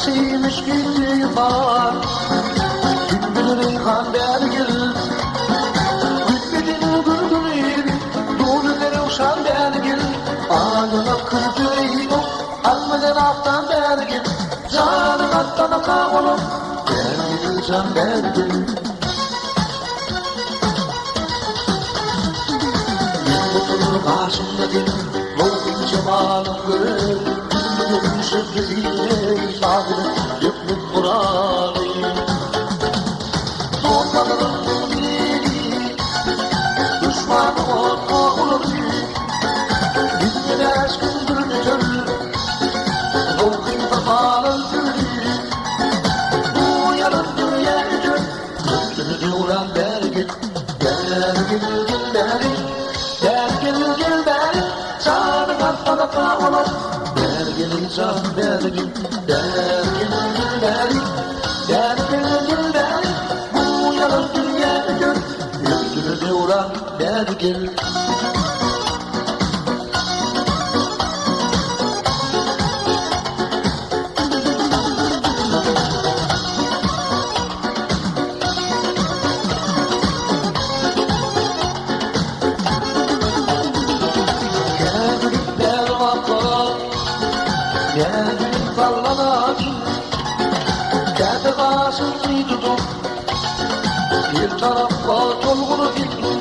Sevmiş gittiği var Kim bilir İlhan Bergil Gülmedin güldüreyim Doğruları uşan Bergil Ağlına kırdırayım Almadan alttan Bergil Canım attana kağılım Bergil can Bergil Yılmutlu karşımda gelir Loğun cemalım görür Sözleriyle sadece yıklık buralıyım Zorlanırım bileli Düşmanım olur Bilmedi aşkın gülünür Doğkın kafalı gülü Bu yarın dünya gücü Gözünü diyoran Bergil Bergil gel Bergil Bergil gel Bergil Çağrı katmada kağılır Bergil can Bergil Bergil gel Bergil Bergil gel Bergil Bu yarın dünya gör Yüzünü diyoran Bergil Geldim sallanacım Kendi karşımı tutup Bir tarafa dolgunu gittim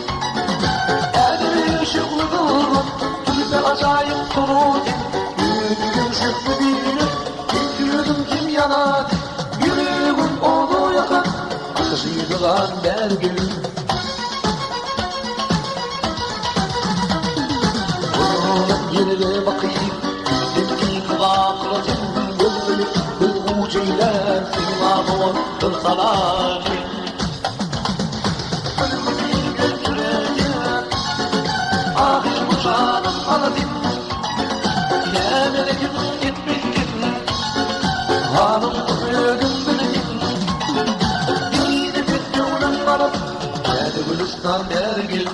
Elimi ışıklı kıldım Tülüpe acayip sorudum Yüzüm ışıklı bilir Yüzüm kim yanadı Yüreğim onu yakar Ateşi lan Bergil Bunun yerine bakayım Kulaklıcım gözlülük bir ucuyla Simamı kırsalar Ölümü götüreceğim Ahir bu canım aladım Ne melekim gitmiştim Hanım öldüm bildim Gidip ettiğimden varıp Geldi Gülistan Bergil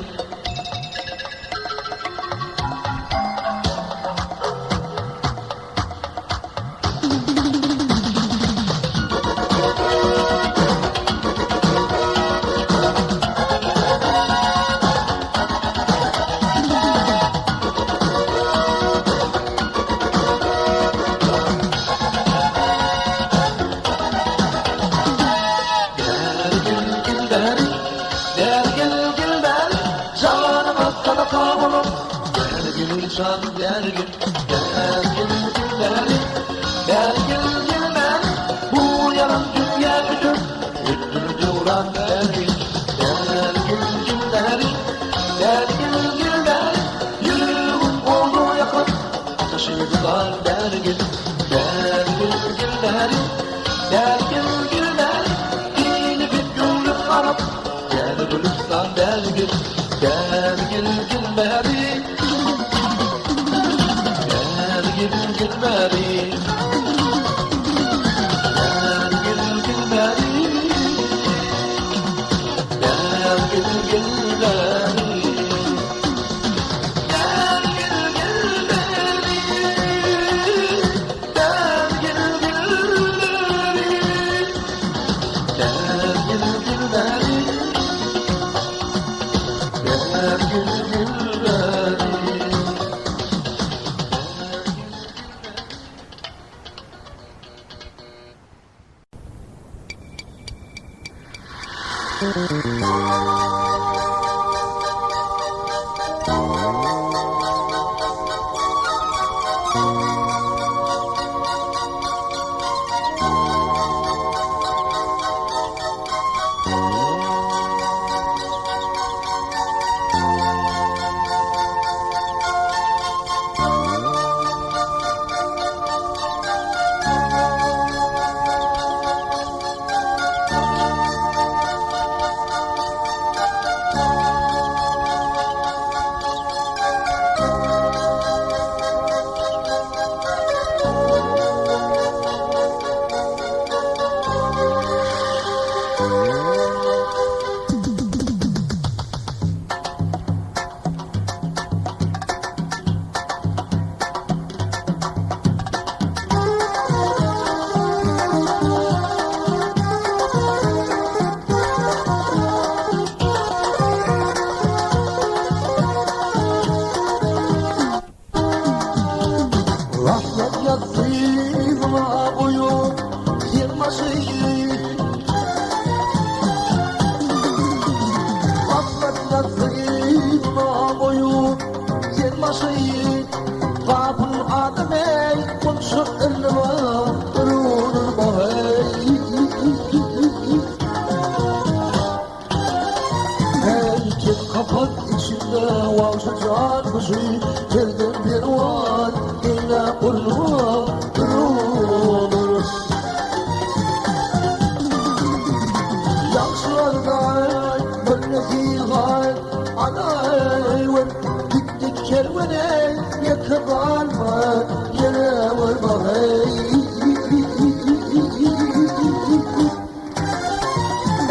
Can Bergil, Bergil, Bergil, Bergil, Bergil, bu yarın dünya gücü, üstünü duran Bergil, Bergil, Bergil, Bergil, Bergil, yüreğim oldu yakın, taşıdılar Bergil, Bergil, Bergil, Bergil, Bergil, yeni bir gönlüm arap, gel Gülistan Bergil, Bergil, Bergil, Bergil gel Bergil Bergil gel Bergil Bergil gel Bergil Bergil gel Bergil Bergil gel Bergil Bergil gel Bergil Bergil gel Bergil sıcak kuşu Geldim bir var ile kurban durur Yaşlarda böyleki hal anayvın Gittik kervene yakalanma yere varma hey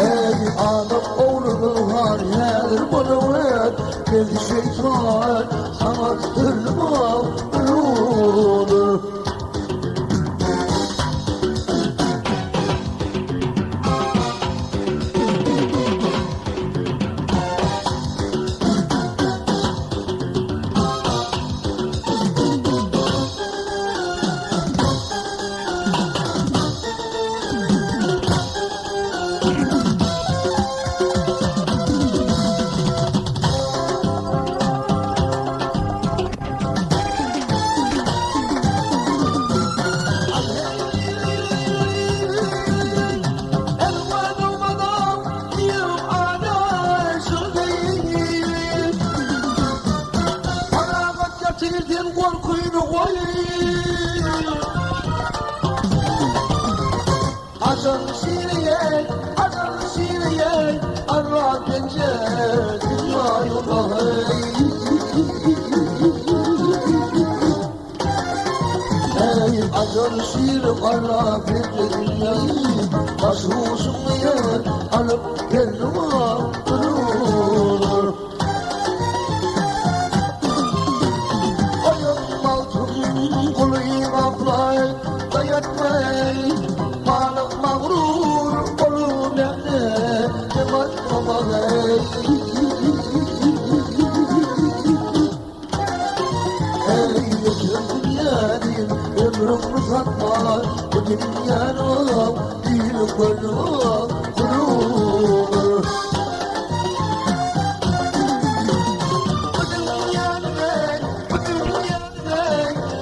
Ey adam oğlunu har yer bana ver Geldi şeytan sana tırma olur Tilden korkuyunu koy Acan şiriye, arra gence dünya yola Ey acan şiri, arra gence dünya Başuğusun yer, alıp gelma durur Dayatmayı Malık mağrur Olur nefne Cemal babayı Ey yaşır dünyanın Ömrüm uzatma Bu dünyanın Bir gönlüm kurulur Bu dünyanın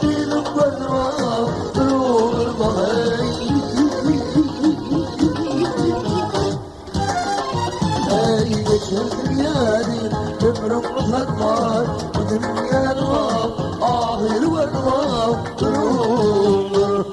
Bir Ey geçer dünyanın ömrüm uzatmaz Bu dünyanın ahir varmaz durur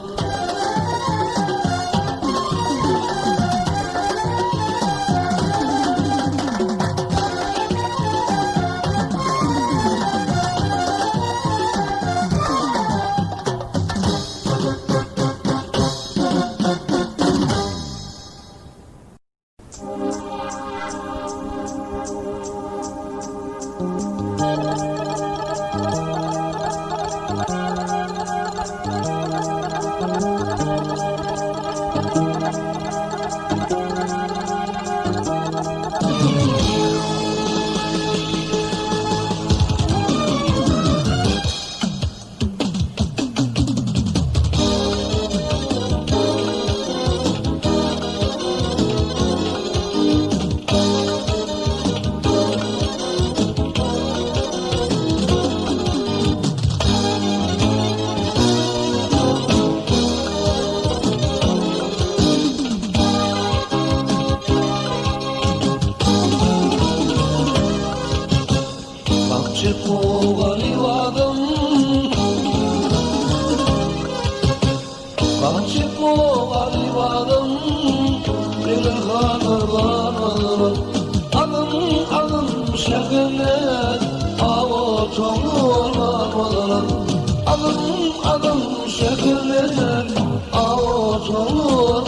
Adım şehirler ağaçlar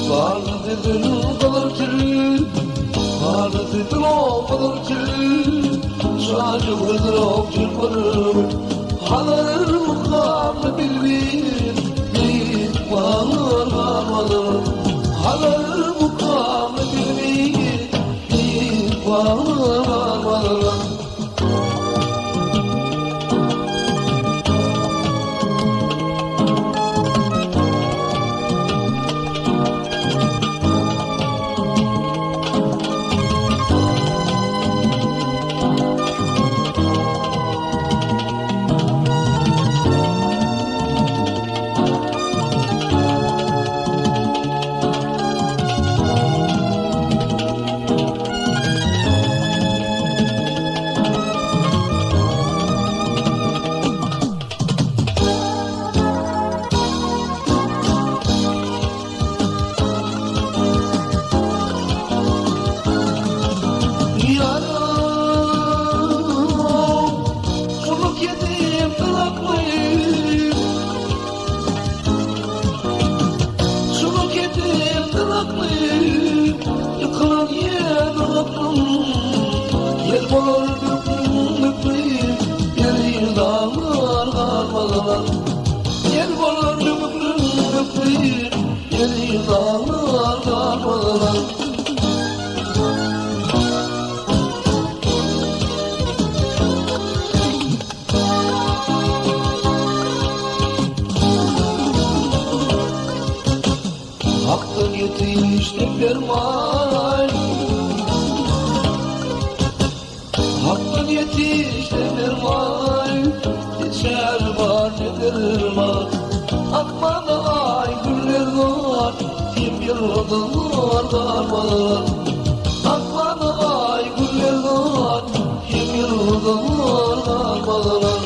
Vardı dedin kalır ki Vardı dedin o kalır ki Şacı vırdır o çırpırır Halır mukamı bilmir Yiğit bağır varmalı Halır mukamı bilmir Yiğit bağır varmalı olur düklüyüm, yeri dağlar karmalar. Yer olur düklüyüm, yeri dağlar karmalar. Hakkın yetişti ferman, hakkın yetişti ferman, geçer var ne derman. Akmadı ay güller var, kim yıldılar darmalar. Akmadı ay güller var, kim yıldılar darmalar.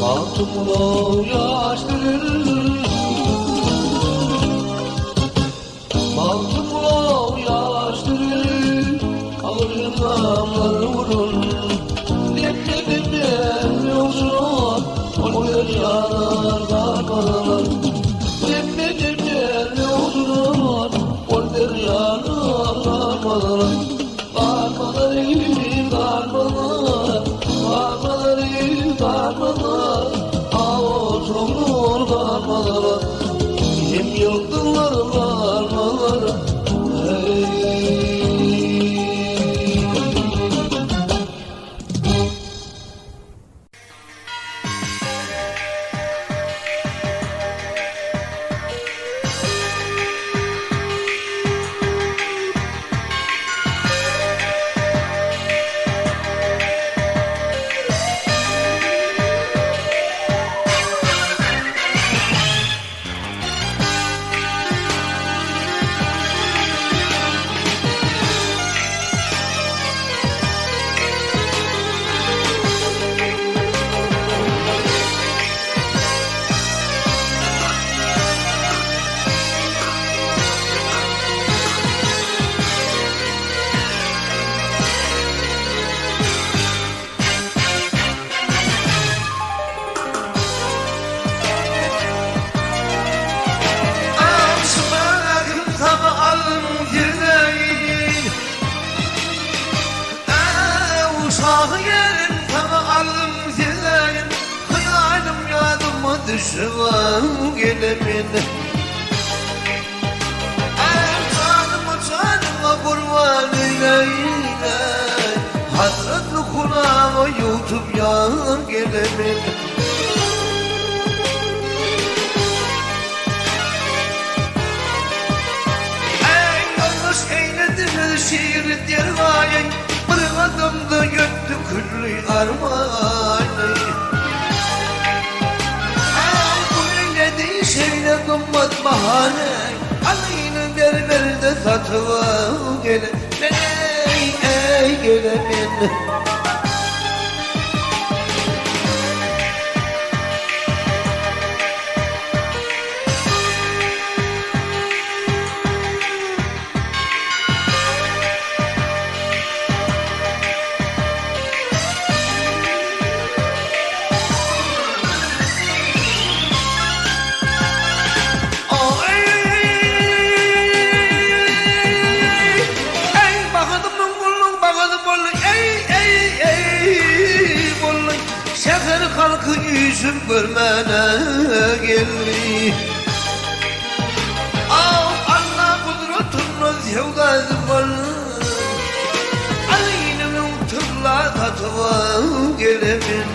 Altımlı yaşlarım, altımlı yaşlarım, ağır damlar vurur. Leplemem yoksun, o yer yanar darmalar. Leplemem yoksun, o yer yanar darmalar. Darmalar, darmalar, darmalar, darmalar. Ağustomur darmalar, hem yıldılar darmalar. Hey. Düşman gelemin, canıma kurban eyle, hasretli kulağıma yutup yar gelemin. Ey yanlış eylediniz şiir dervayı, bir adımda göktü küllü armağanı. Şeyle dummat bahane, alayını berberde satıva gele. Ey gelemin. Halkı yüzüm görmene geldi. Allah kudretini sevgazım var. Aynı tırla tatıva gelemin.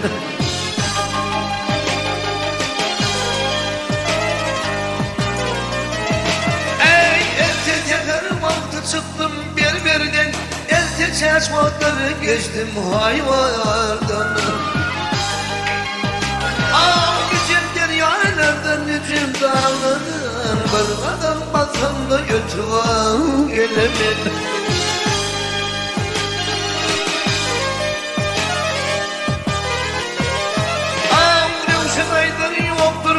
Ey elde tekerim altı çıktım berberden, elde çeşmeleri geçtim hayvardan. Yüzüm dağlarım, bir adam basam da götüva gelemin. Revşen ayları yoktur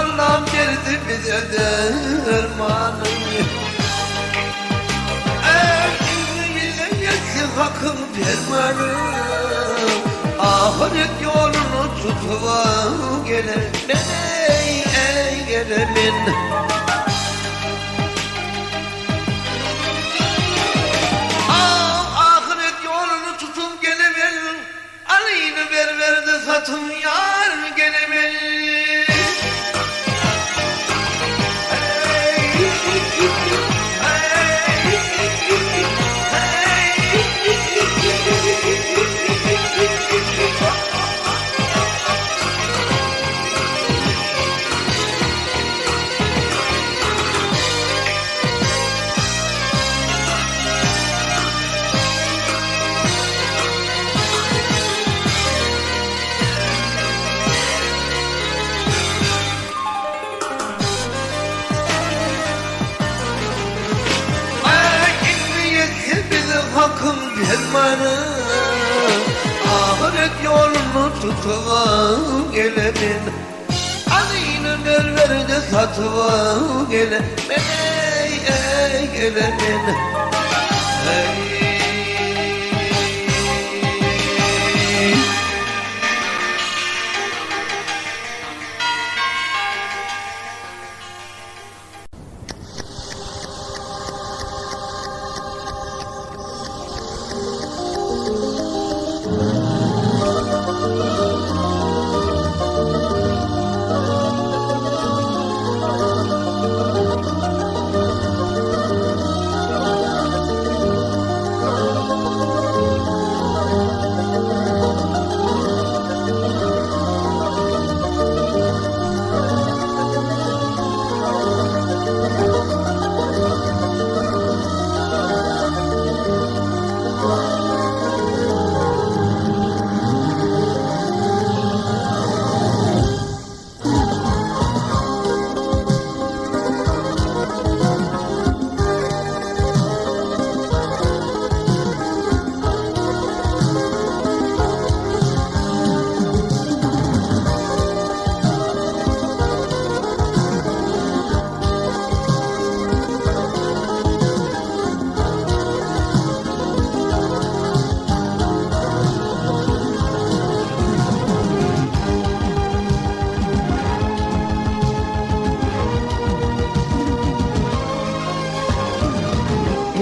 Allah'ım verdi bize dermanı. İzniyle yetsin hakkın dermanı. Ahiret yolunu tutuva gelemen, ey gelemen. Ahiret yolunu tutup gelemen, alayını ver de satın yar gelemen. Hakkın dermanı, ahiret yolunu tutuva gelemen, alayını ver de satıva gelemen, ey gelemen. Hey.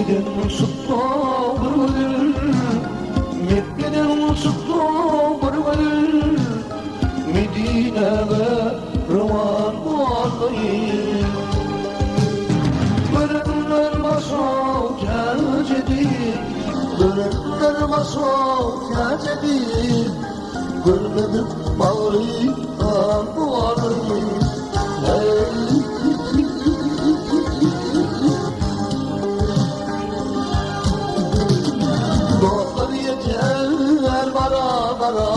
Mekke'den sıkta vurulur, Mekke'den sıkta vurulur, Medine'ye roman bağlayır. Görenler masal gecedir, görenler masal gecedir, görmedim bağrıdan bağlayır. Doktor yeter bara bara,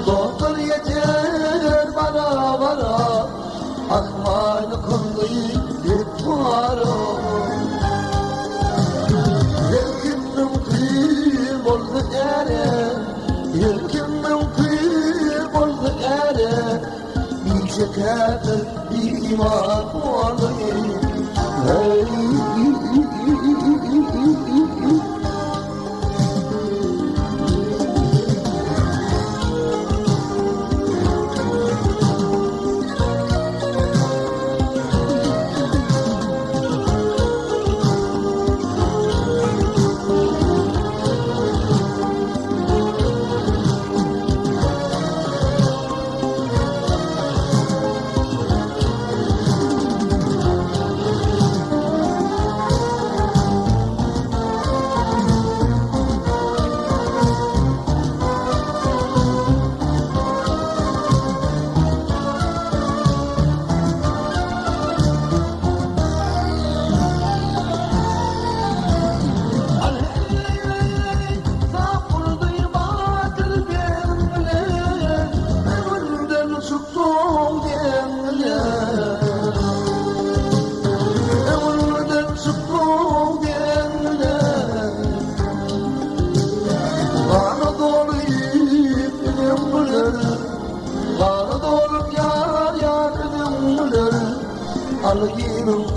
doktor yeter bara bara, akmaylı kılıyı tuaro. Yelkimim kıyım oldu ere, yelkimim kıyım oldu ere, bir şekerdir bir iman varlıyım.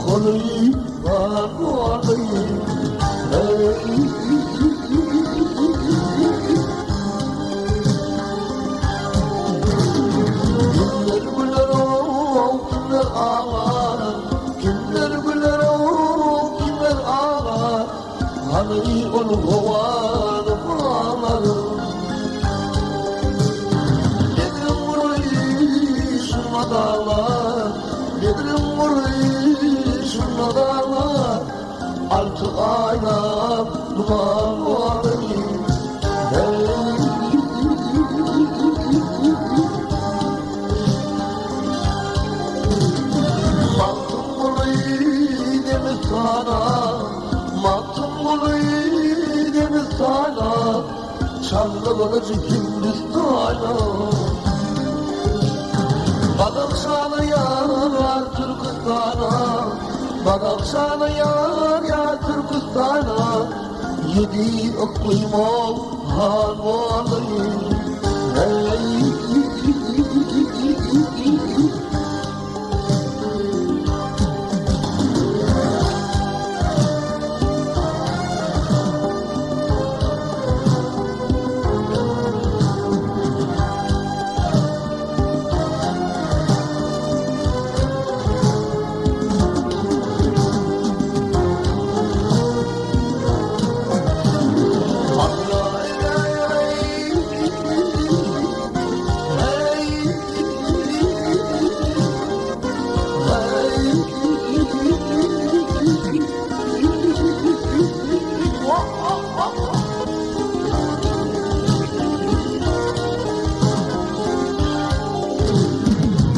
kolay kolay. Kimler güler o, kimler ağlar, kimler güler o, kimler ağlar. Hani onu kovarım ağlarım. Gelirim burayı şuna dağlar, gelirim burayı şuna dağlar. Artık aynam duman olayım. Baktım burayı deniz sana, baktım burayı deniz sana. Çanlı balıcı Hindistan'a. Badak sana yar Türkistan'a, badak sana yar Türkistan'a. Yedi iklim ol harmanıyım.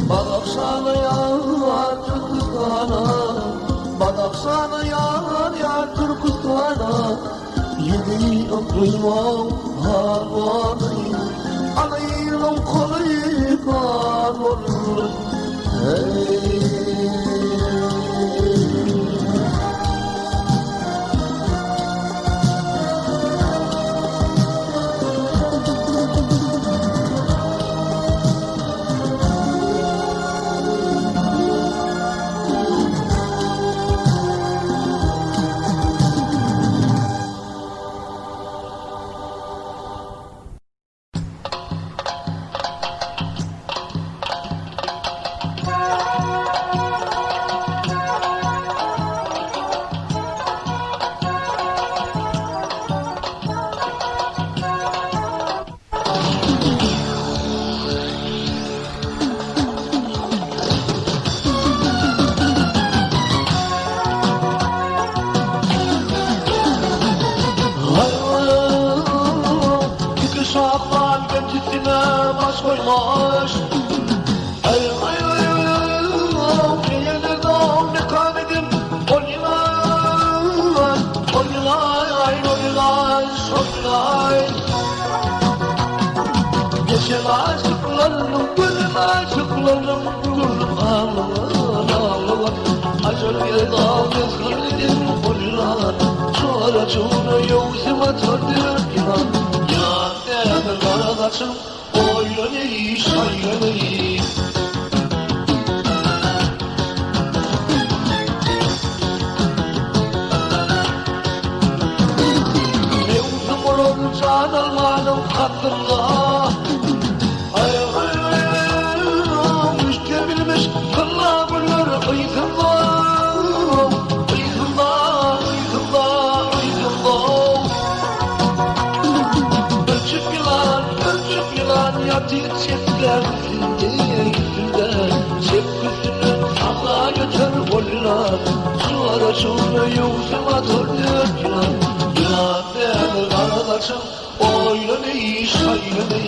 Badak sana yar Türkistan'a, badak sana yar Türkistan'a. Yedi iklim ol harmanıyım. Anayım kolay kalır. Şafan götüsüne baş koymuş. Ay yerlerden ne kamedim. Oynay, şoklay. Geçen aşıklarım, gülüm aşıklarım, gülüm ağlar. Acır bir dağız kırdım, oynay. Sonra yuvsuma tırdır inan. Yandım karadaşım, oynay, şaynay. Mevzum olun can almanım hatırla. Müşkül bilmiş kılla bunları kıytımda. Yatık çekler yüzünde, çekmesini salla götür bollar. Şu ara şunu yuvsuma döndür inan. İnan değerli kardeşim, oynanı şaynanı.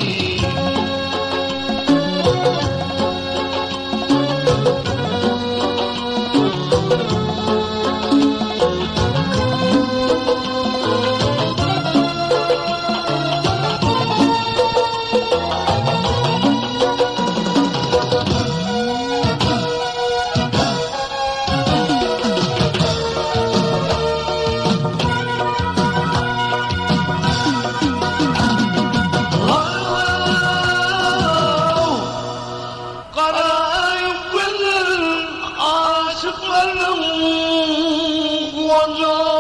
onca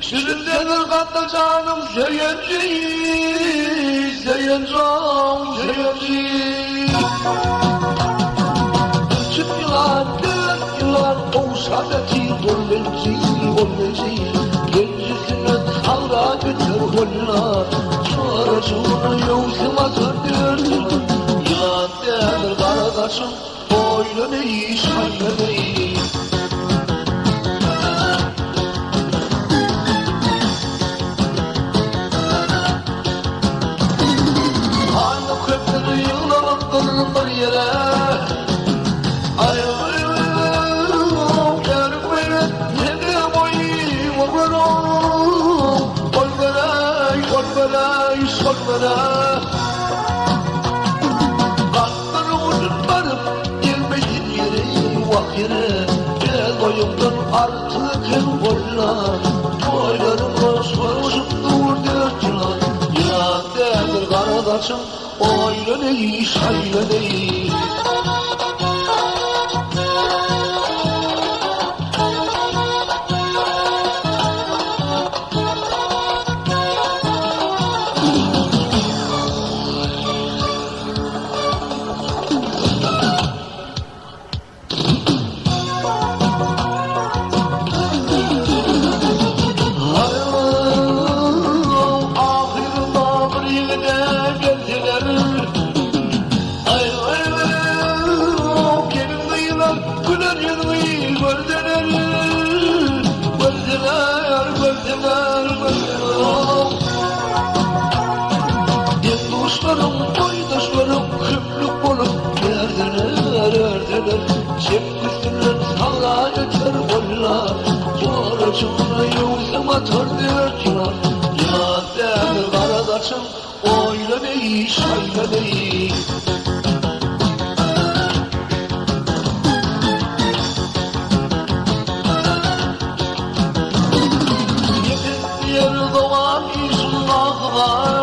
Şirin denir katta canım Zeyenci Zeyencam Zeyenci Çık yılan dört yılan Oğuzhan'daki Dolmenci Dolmenci Gencisini havra götür holla Şu aracını yolsuma döndür Yılan denir kardeşim Boylu ne iş haylı ne iş Kırılır yere Ay ay ay Yarım beni Yedi boyu Vururum Kol verey Kol verey Sol verey Kalklarım ucun varıp Gelmeyin yere Vak yere Gel boyumdan artık hem boyla Boylarım sormuşum dur dört yılan Yılan derdir kardeşim Oyla ne iş, hayla ne iş Dostlarım, boydaşlarım, küplük bulup erdiler Cep üstünden sağla götür boyla Sonracımına yolsum atar dörtüler Ya demir kardeşim, oyla ne iş, hayla ne iş Yemin yer doğan İslah var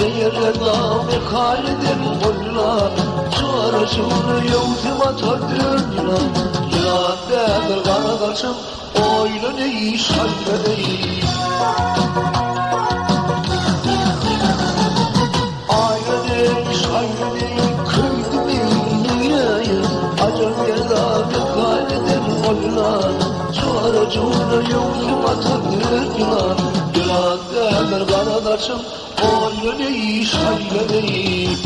Ne yerlerden bir halidir onlar Şu aracını yolcum atar döndüler Yılan demir kardeşim Oyla ne iş hayla ne iş Ayla ne iş hayla ne iş Kıydım dünyayı Acem yerden bir halidir onlar Şu aracını yolcum atar döndüler Yılan demir kardeşim Oyla ne iş, hayla ne iş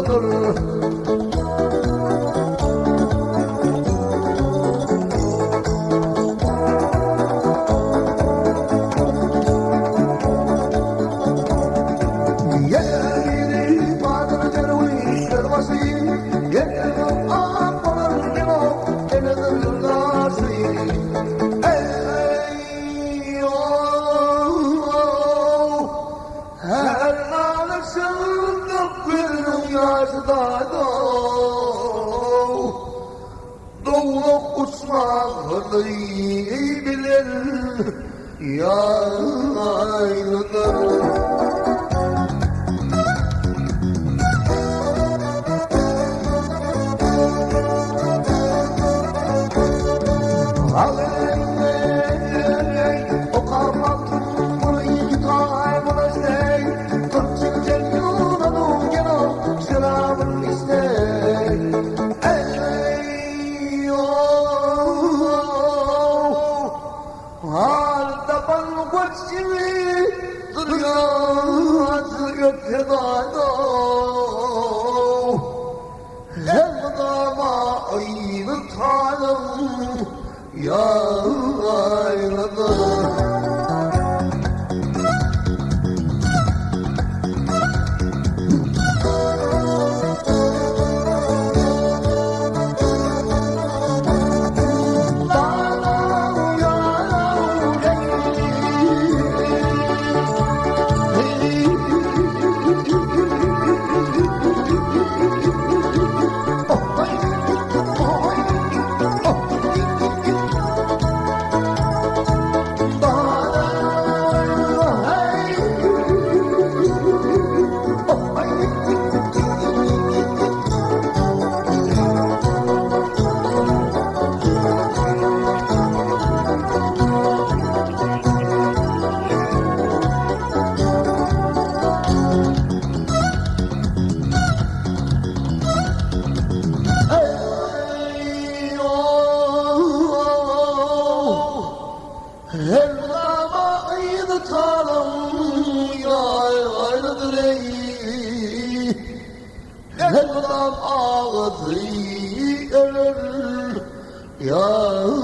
yayladır. Yeri badana derviş dervası, yeri akbalar dino, enedir darsı. Ey oh, her nalısında bir yazda doğuluk uçmağı bilir yaylıdır. Yayladır. Elmadam ağzı ölür yayladır.